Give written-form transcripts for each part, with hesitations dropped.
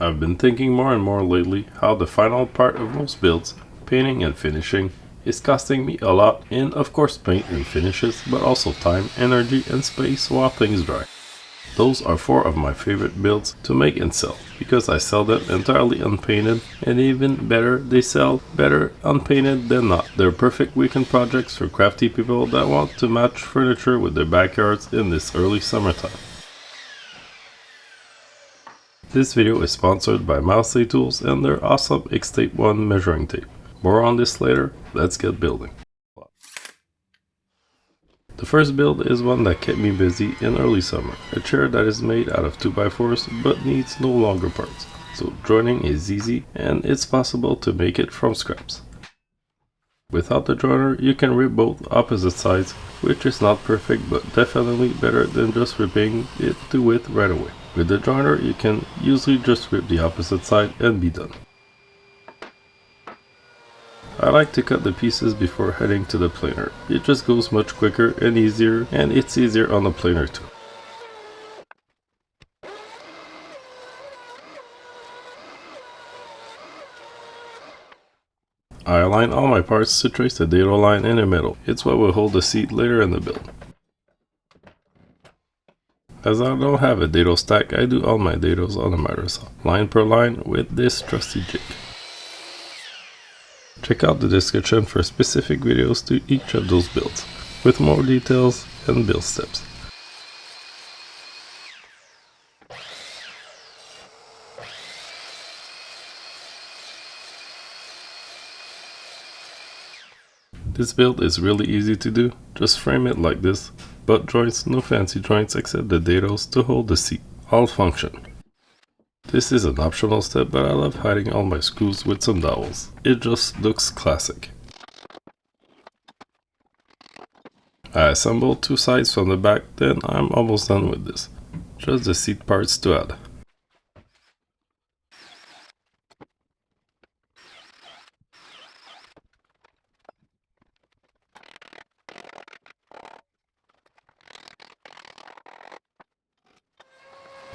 I've been thinking more and more lately how the final part of most builds, painting and finishing, is costing me a lot in, of course, paint and finishes, but also time, energy, and space while things dry. Those are 4 of my favorite builds to make and sell, because I sell them entirely unpainted, and even better, they sell better unpainted than not. They're perfect weekend projects for crafty people that want to match furniture with their backyards in this early summertime. This video is sponsored by Mousely Tools and their awesome X-Tape 1 measuring tape. More on this later, let's get building. The first build is one that kept me busy in early summer, a chair that is made out of 2x4s but needs no longer parts, so joining is easy and it's possible to make it from scraps. Without the joiner, you can rip both opposite sides, which is not perfect but definitely better than just ripping it to width right away. With the joiner, you can usually just rip the opposite side and be done. I like to cut the pieces before heading to the planer. It just goes much quicker and easier, and it's easier on the planer too. I align all my parts to trace the dado line in the middle. It's what will hold the seat later in the build. As I don't have a dado stack, I do all my dados on a miter saw, line per line with this trusty jig. Check out the description for specific videos to each of those builds, with more details and build steps. This build is really easy to do, just frame it like this, butt joints, no fancy joints except the dados to hold the seat, all function. This is an optional step, but I love hiding all my screws with some dowels. It just looks classic. I assembled 2 sides from the back, then I'm almost done with this. Just the seat parts to add.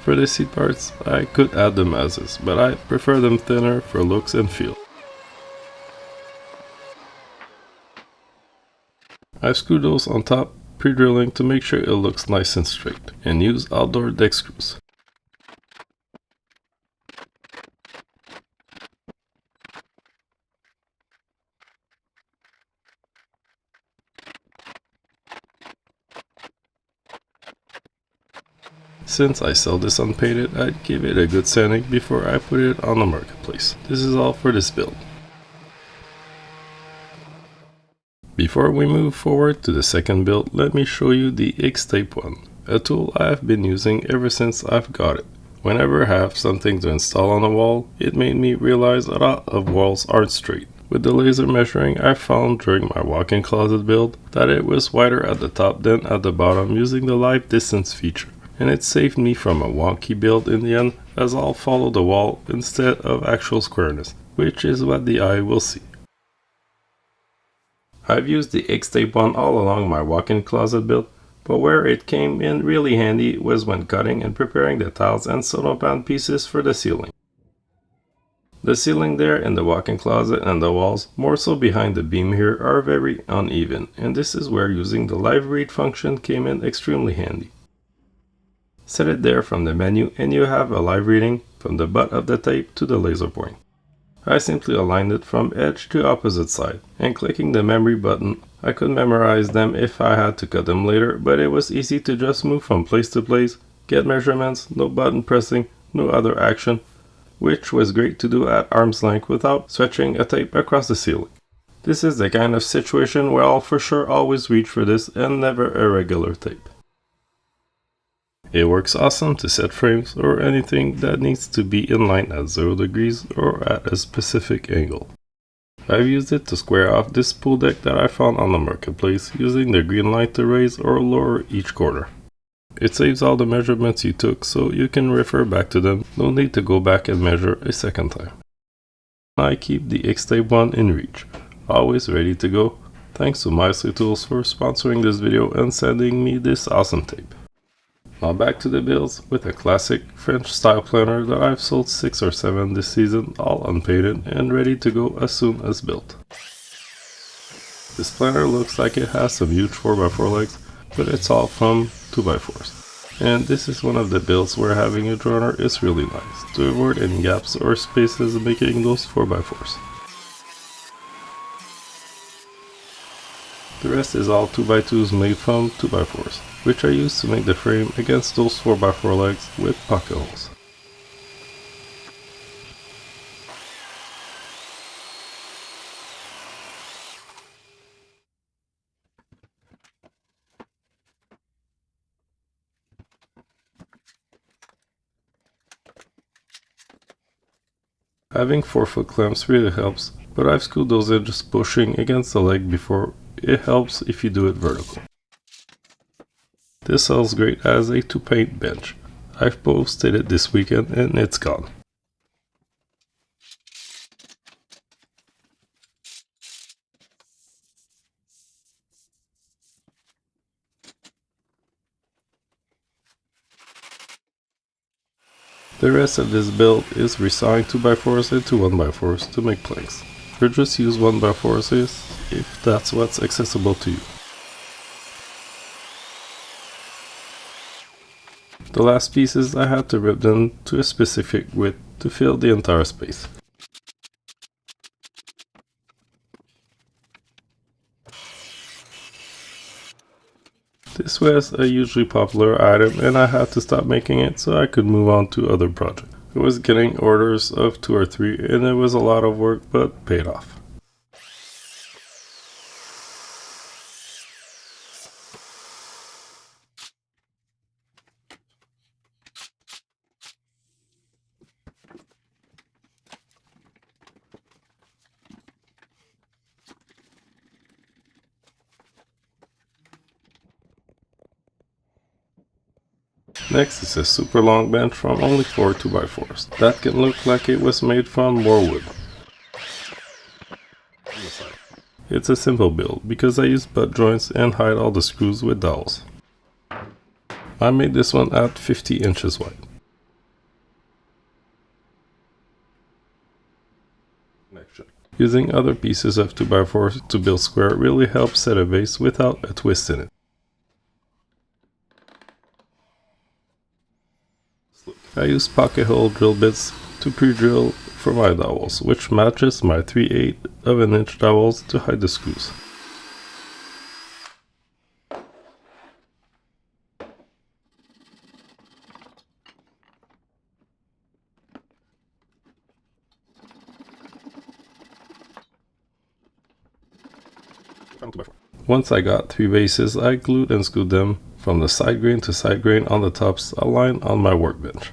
For the seat parts, I could add them as is, but I prefer them thinner for looks and feel. I screw those on top, pre-drilling to make sure it looks nice and straight, and use outdoor deck screws. Since I sell this unpainted, I'd give it a good sanding before I put it on the marketplace. This is all for this build. Before we move forward to the second build, let me show you the X-Tape 1, a tool I have been using ever since I've got it. Whenever I have something to install on a wall, it made me realize a lot of walls aren't straight. With the laser measuring, I found during my walk-in closet build that it was wider at the top than at the bottom using the live distance feature. And it saved me from a wonky build in the end, as I'll follow the wall instead of actual squareness, which is what the eye will see. I've used the X-Tape 1 all along my walk-in closet build, but where it came in really handy was when cutting and preparing the tiles and sonopan pieces for the ceiling. The ceiling there in the walk-in closet and the walls, more so behind the beam here, are very uneven, and this is where using the live read function came in extremely handy. Set it there from the menu and you have a live reading from the butt of the tape to the laser point. I simply aligned it from edge to opposite side, and clicking the memory button, I could memorize them if I had to cut them later, but it was easy to just move from place to place, get measurements, no button pressing, no other action, which was great to do at arm's length without stretching a tape across the ceiling. This is the kind of situation where I'll for sure always reach for this and never a regular tape. It works awesome to set frames or anything that needs to be in line at 0 degrees or at a specific angle. I've used it to square off this pool deck that I found on the marketplace using the green line to raise or lower each corner. It saves all the measurements you took so you can refer back to them, no need to go back and measure a second time. I keep the X-Tape 1 in reach, always ready to go. Thanks to Mousely Tools for sponsoring this video and sending me this awesome tape. Now back to the builds with a classic French style planner that I've sold 6 or 7 this season, all unpainted and ready to go as soon as built. This planner looks like it has some huge 4x4 legs, but it's all from 2x4s. And this is one of the builds where having a joiner is really nice, to avoid any gaps or spaces making those 4x4s. The rest is all 2x2s made from 2x4s, which I use to make the frame against those 4x4 legs with pocket holes. Having 4-foot clamps really helps, but I've screwed those edges pushing against the leg before. It helps if you do it vertical. This sells great as a to-paint bench. I've posted it this weekend and it's gone. The rest of this build is resawing 2x4s into 1x4s to make planks. Or just use 1x4s if that's what's accessible to you. The last pieces I had to rip them to a specific width to fill the entire space. This was a hugely popular item and I had to stop making it so I could move on to other projects. I was getting orders of 2 or 3 and it was a lot of work but paid off. Next is a super long bench from only 4 2x4s. That can look like it was made from more wood. It's a simple build because I use butt joints and hide all the screws with dowels. I made this one at 50 inches wide. Using other pieces of 2x4 to build square really helps set a vase without a twist in it. I use pocket hole drill bits to pre-drill for my dowels, which matches my 3/8 of an inch dowels to hide the screws. Once I got 3 bases, I glued and screwed them from the side grain to side grain on the tops aligned on my workbench.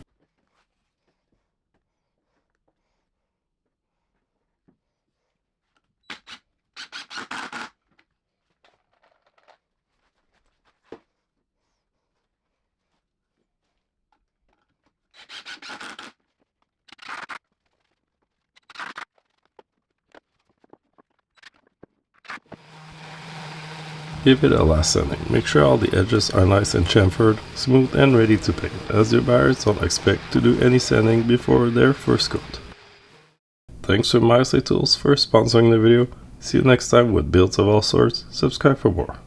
Give it a last sanding. Make sure all the edges are nice and chamfered, smooth and ready to paint, as your buyers don't expect to do any sanding before their first coat. Thanks to Milestone Tools for sponsoring the video. See you next time with builds of all sorts. Subscribe for more.